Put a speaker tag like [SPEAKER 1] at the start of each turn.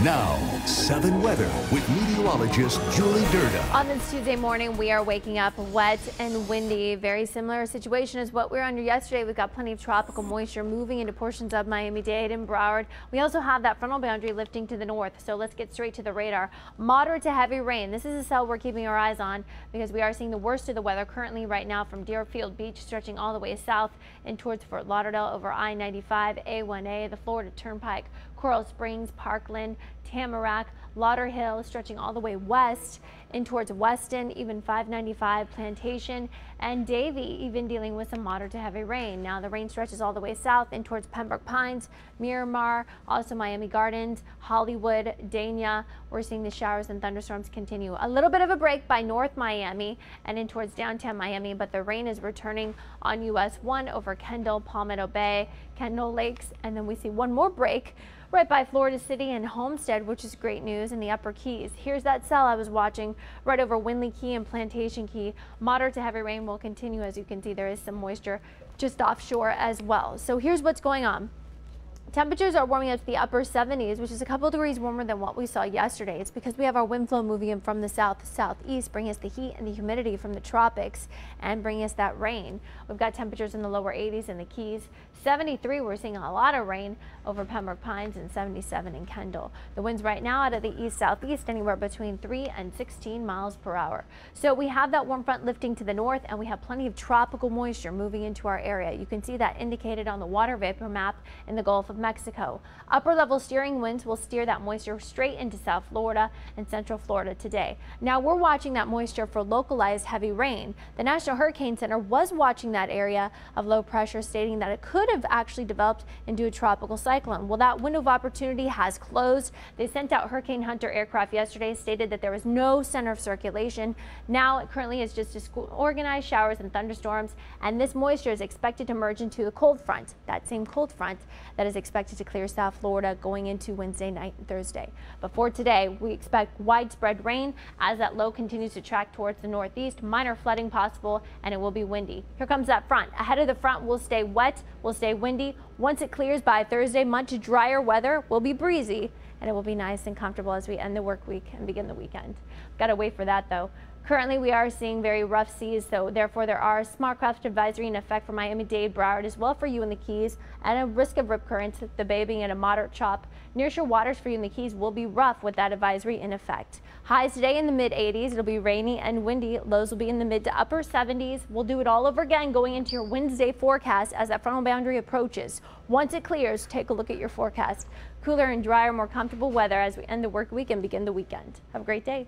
[SPEAKER 1] Now, 7 weather with meteorologist Julie Durda.
[SPEAKER 2] On this Tuesday morning, we are waking up wet and windy. Very similar situation as what we were under yesterday. We've got plenty of tropical moisture moving into portions of Miami-Dade and Broward. We also have that frontal boundary lifting to the north. So let's get straight to the radar. Moderate to heavy rain. This is a cell we're keeping our eyes on because we are seeing the worst of the weather currently right now from Deerfield Beach stretching all the way south and towards Fort Lauderdale over I-95, A1A, the Florida Turnpike, Coral Springs, Parkland, Tamarack, Lauderhill, stretching all the way west in towards Weston, even 595, Plantation, and Davie, even dealing with some moderate to heavy rain. Now the rain stretches all the way south in towards Pembroke Pines, Miramar, also Miami Gardens, Hollywood, Dania. We're seeing the showers and thunderstorms continue. A little bit of a break by North Miami and in towards downtown Miami, but the rain is returning on US 1 over Kendall, Palmetto Bay, Kendall Lakes, and then we see one more break right by Florida City and Homestead, which is great news in the Upper Keys. Here's that cell I was watching right over Windley Key and Plantation Key. Moderate to heavy rain will continue. As you can see, there is some moisture just offshore as well. So here's what's going on. Temperatures are warming up to the upper 70s, which is a couple degrees warmer than what we saw yesterday. It's because we have our wind flow moving in from the south-southeast, bringing us the heat and the humidity from the tropics and bringing us that rain. We've got temperatures in the lower 80s in the Keys. 73, we're seeing a lot of rain over Pembroke Pines, and 77 in Kendall. The winds right now out of the east-southeast anywhere between 3 and 16 miles per hour. So we have that warm front lifting to the north, and we have plenty of tropical moisture moving into our area. You can see that indicated on the water vapor map in the Gulf of Mexico. Upper level steering winds will steer that moisture straight into South Florida and Central Florida today. Now we're watching that moisture for localized heavy rain. The National Hurricane Center was watching that area of low pressure, stating that it could have actually developed into a tropical cyclone. Well, that window of opportunity has closed. They sent out Hurricane Hunter aircraft yesterday, stated that there was no center of circulation. Now it currently is just organized showers and thunderstorms, and this moisture is expected to merge into a cold front, that same cold front that is expected to clear South Florida going into Wednesday night and Thursday. But for today, we expect widespread rain as that low continues to track towards the northeast. Minor flooding possible, and it will be windy. Here comes that front. Ahead of the front, will stay wet, will stay windy. Once it clears by Thursday, much drier weather, will be breezy, and it will be nice and comfortable as we end the work week and begin the weekend. Got to wait for that though. Currently, we are seeing very rough seas, so therefore there are small craft advisory in effect for Miami-Dade, Broward, as well for you in the Keys, and a risk of rip currents, the bay being at a moderate chop. Nearshore waters for you in the Keys will be rough with that advisory in effect. Highs today in the mid-80s. It'll be rainy and windy. Lows will be in the mid to upper 70s. We'll do it all over again going into your Wednesday forecast as that frontal boundary approaches. Once it clears, take a look at your forecast. Cooler and drier, more comfortable weather as we end the work week and begin the weekend. Have a great day.